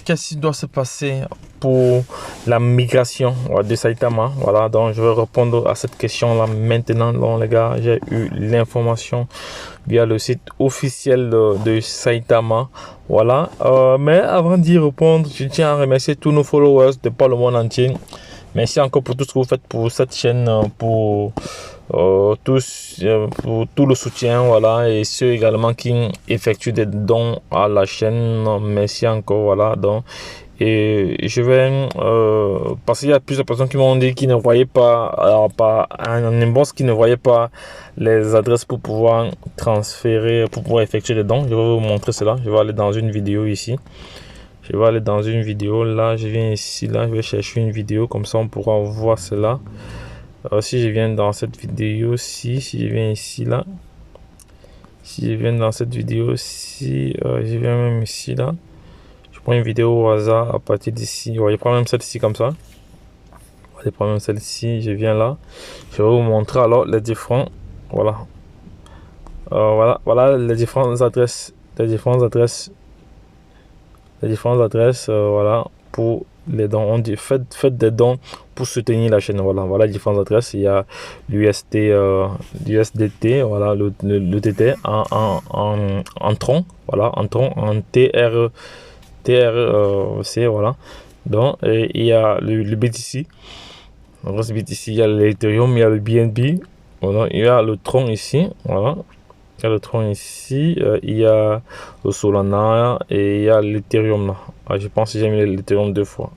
Qu'est-ce qui doit se passer pour la migration de Saitama? Voilà, donc je vais répondre à cette question là maintenant. Donc les gars, j'ai eu l'information via le site officiel de Saitama. Voilà, mais avant d'y répondre, je tiens à remercier tous nos followers de par le monde entier. Merci encore pour tout ce que vous faites pour cette chaîne, pour tout le soutien, voilà, et ceux également qui effectuent des dons à la chaîne. Merci encore, voilà. Donc, et je vais parce qu'il y a plusieurs personnes qui m'ont dit qu'ils ne voyaient pas, pas un inbox, qui ne voyaient pas les adresses pour pouvoir transférer, pour pouvoir effectuer des dons. Je vais vous montrer cela. Je vais aller dans une vidéo ici. Je vais aller dans une vidéo. Là, je viens ici. Là, je vais chercher une vidéo. Comme ça, on pourra voir cela. Si je viens dans cette vidéo, si je viens ici, là. Si je viens dans cette vidéo, si je viens même ici, là. Je prends une vidéo au hasard à partir d'ici. Ouais, je prends même celle-ci comme ça. Je prends même celle-ci. Je viens là. Je vais vous montrer alors les différents. Voilà. Voilà les différentes adresses. Voilà, pour les dons. On dit faites des dons pour soutenir la chaîne. Voilà les différentes adresses. Il y a l'USDT, voilà, le TT en tronc, voilà, en tronc, en TRC, voilà. Donc, et il y a le BTC. Donc, ce BTC, il y a l'Ethereum, il y a le BNB, voilà, il y a le tronc ici, voilà. Il y a le tronc ici, il y a le Solana et il y a l'Ethereum là. Je pense que j'ai mis l'Ethereum 2 fois.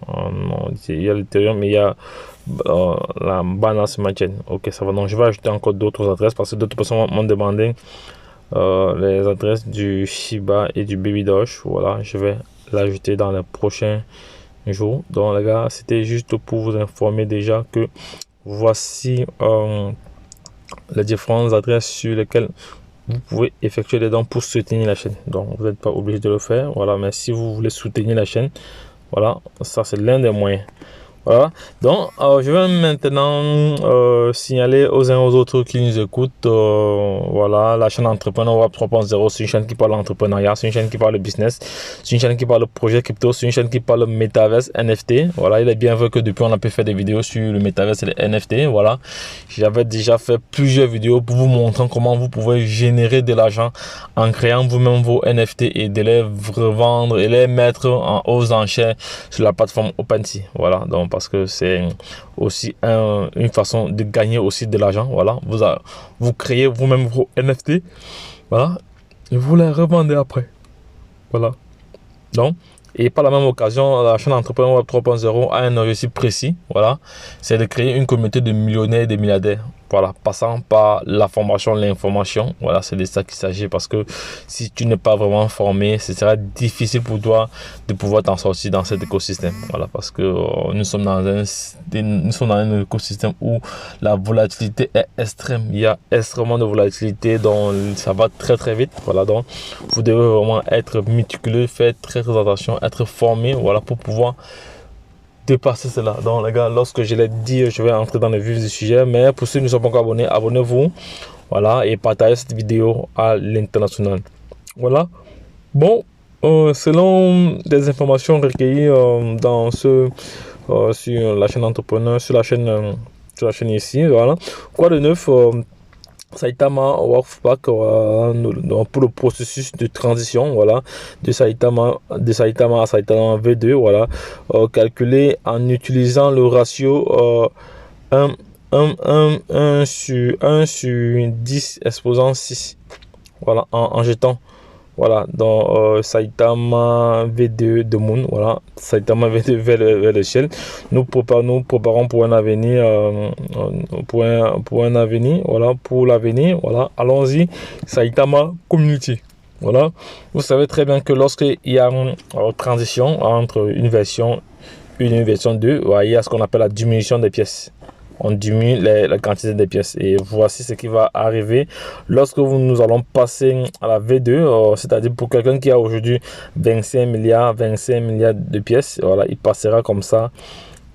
Non, il y a l'Ethereum et il y a la Binance Smart Chain. Ok, ça va. Donc je vais ajouter encore d'autres adresses parce que d'autres personnes m'ont demandé les adresses du Shiba et du Baby Doge. Voilà, je vais l'ajouter dans les prochains jours. Donc les gars, c'était juste pour vous informer déjà que voici les différentes adresses sur lesquelles vous pouvez effectuer des dons pour soutenir la chaîne. Donc vous n'êtes pas obligé de le faire, voilà, mais si vous voulez soutenir la chaîne, voilà, ça c'est l'un des moyens. Voilà, donc je vais maintenant signaler aux uns aux autres qui nous écoutent, voilà, la chaîne Entrepreneur Web 3.0, c'est une chaîne qui parle d'entrepreneuriat, c'est une chaîne qui parle de business, c'est une chaîne qui parle de projet crypto, c'est une chaîne qui parle de Metaverse, NFT. Voilà, il est bien vrai que depuis on a pu faire des vidéos sur le Metaverse et les NFT. Voilà, j'avais déjà fait plusieurs vidéos pour vous montrer comment vous pouvez générer de l'argent en créant vous-même vos NFT et de les revendre et les mettre aux enchères sur la plateforme OpenSea. Voilà, donc parce que c'est aussi une façon de gagner aussi de l'argent. Voilà, vous créez vous-même vos NFT, voilà, et vous les revendez après. Voilà, donc, et par la même occasion, la chaîne Entrepreneur Web 3.0 a un objectif précis. Voilà, c'est de créer une communauté de millionnaires et de milliardaires. Voilà, passant par la formation, l'information. Voilà, c'est de ça qu'il s'agit, parce que si tu n'es pas vraiment formé, ce sera difficile pour toi de pouvoir t'en sortir dans cet écosystème. Voilà, parce que nous sommes dans un écosystème où la volatilité est extrême. Il y a extrêmement de volatilité, donc ça va très très vite. Voilà, donc vous devez vraiment être méticuleux, faire très très attention, être formé, voilà, pour pouvoir dépasser cela. Donc les gars, lorsque je l'ai dit, je vais entrer dans le vif du sujet, mais pour ceux qui ne sont pas encore abonnés, abonnez-vous, voilà, et partagez cette vidéo à l'international. Voilà, bon, selon des informations recueillies dans sur la chaîne Entrepreneur, sur la chaîne ici, voilà, quoi de neuf, Saitama Workpack pour le processus de transition, voilà, de Saitama à Saitama V2, voilà, calculé en utilisant le ratio 1 sur 10 exposant 6, voilà, en jetant. Voilà, dans Saitama V2 de Moon, voilà, Saitama V2 vers le ciel. Nous préparons pour un avenir, pour un avenir, voilà, pour l'avenir, voilà. Allons-y, Saitama Community. Voilà, vous savez très bien que lorsqu'il y a une transition entre une version 1 et une version 2, voilà, il y a ce qu'on appelle la diminution des pièces. On diminue la quantité des pièces, et voici ce qui va arriver lorsque nous allons passer à la V2, c'est-à-dire pour quelqu'un qui a aujourd'hui 25 milliards de pièces, voilà, il passera comme ça,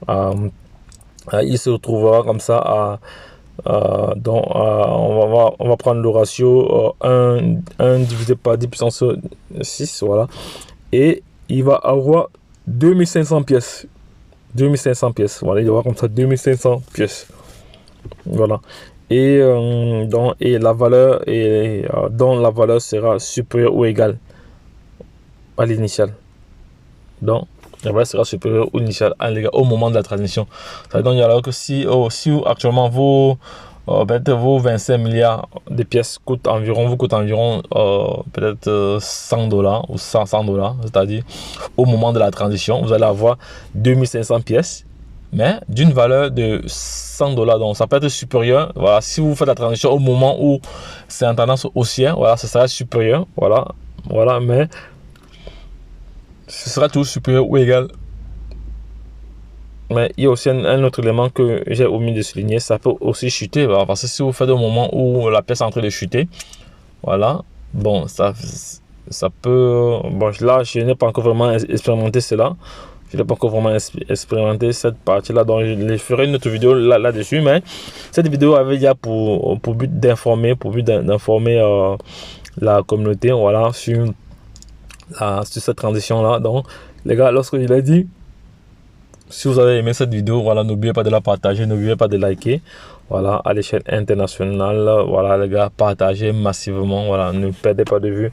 il se retrouvera comme ça donc on va prendre le ratio 1 divisé par 10 puissance 6, voilà, et il va avoir 2500 pièces. 2500 pièces. Voilà, il va avoir comme ça 2500 pièces. Voilà. Et, et la valeur dont la valeur sera supérieure ou égale à l'initiale. Donc, la valeur sera supérieure ou initiale au moment de la transition. Ça veut dire alors que si actuellement vos 25 milliards de pièces vous coûtent environ peut-être 100 dollars ou 100 dollars, c'est-à-dire au moment de la transition, vous allez avoir 2500 pièces, mais d'une valeur de 100 dollars. Donc, ça peut être supérieur. Voilà, si vous faites la transition au moment où c'est en tendance haussière, voilà, ça sera supérieur. Voilà, mais ce sera toujours supérieur ou égal. Mais il y a aussi un autre élément que j'ai omis de souligner, ça peut aussi chuter. Voilà, parce que si vous faites au moment où la pièce est en train de chuter, voilà, bon, ça peut... Bon, là, je n'ai pas encore vraiment expérimenté cela. Je n'ai pas encore vraiment expérimenté cette partie-là. Donc, je ferai une autre vidéo là-dessus. Mais cette vidéo avait déjà pour but d'informer, la communauté, voilà, sur cette transition-là. Donc, les gars, lorsque je l'ai dit, si vous avez aimé cette vidéo, voilà, n'oubliez pas de la partager, n'oubliez pas de liker. Voilà, à l'échelle internationale, voilà, les gars, partagez massivement. Voilà, ne perdez pas de vue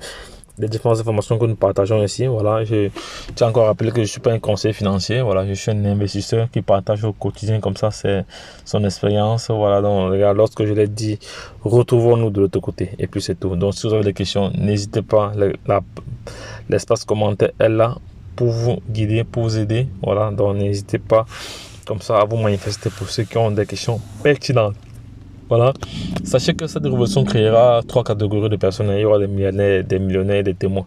les différentes informations que nous partageons ici. Voilà, je tiens encore à rappeler que je ne suis pas un conseiller financier. Voilà, je suis un investisseur qui partage au quotidien comme ça c'est son expérience. Voilà, donc les gars, lorsque je l'ai dit, retrouvons-nous de l'autre côté. Et puis c'est tout. Donc si vous avez des questions, n'hésitez pas. L'espace commentaire est là pour vous guider, pour vous aider. Voilà, donc n'hésitez pas comme ça à vous manifester pour ceux qui ont des questions pertinentes. Voilà, sachez que cette révolution créera 3 catégories de personnes. Il y aura des millionnaires et des témoins.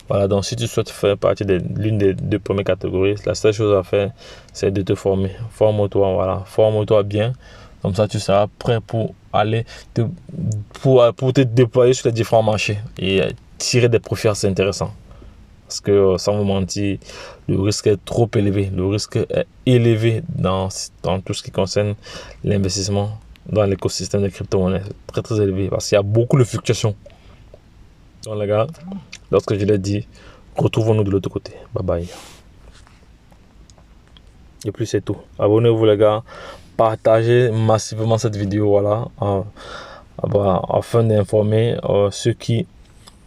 Voilà, donc si tu souhaites faire partie de l'une des 2 premières catégories, la seule chose à faire, c'est de te former. Forme-toi, voilà, forme-toi bien. Comme ça, tu seras prêt pour aller pour te déployer sur les différents marchés et tirer des profits assez intéressants. Parce que, sans vous mentir, le risque est trop élevé. Le risque est élevé dans tout ce qui concerne l'investissement dans l'écosystème des crypto-monnaies. Très, très élevé. Parce qu'il y a beaucoup de fluctuations. Donc, les gars, lorsque je l'ai dit, retrouvons-nous de l'autre côté. Bye bye. Et puis, c'est tout. Abonnez-vous, les gars. Partagez massivement cette vidéo, voilà, afin d'informer ceux qui...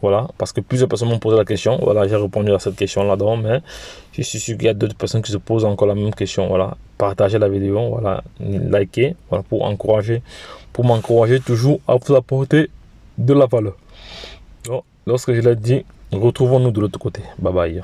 Voilà, parce que plusieurs personnes m'ont posé la question. Voilà, j'ai répondu à cette question là-dedans, mais je suis sûr qu'il y a d'autres personnes qui se posent encore la même question. Voilà, partagez la vidéo, voilà, likez, voilà, pour m'encourager toujours à vous apporter de la valeur. Donc, lorsque je l'ai dit, retrouvons-nous de l'autre côté. Bye bye.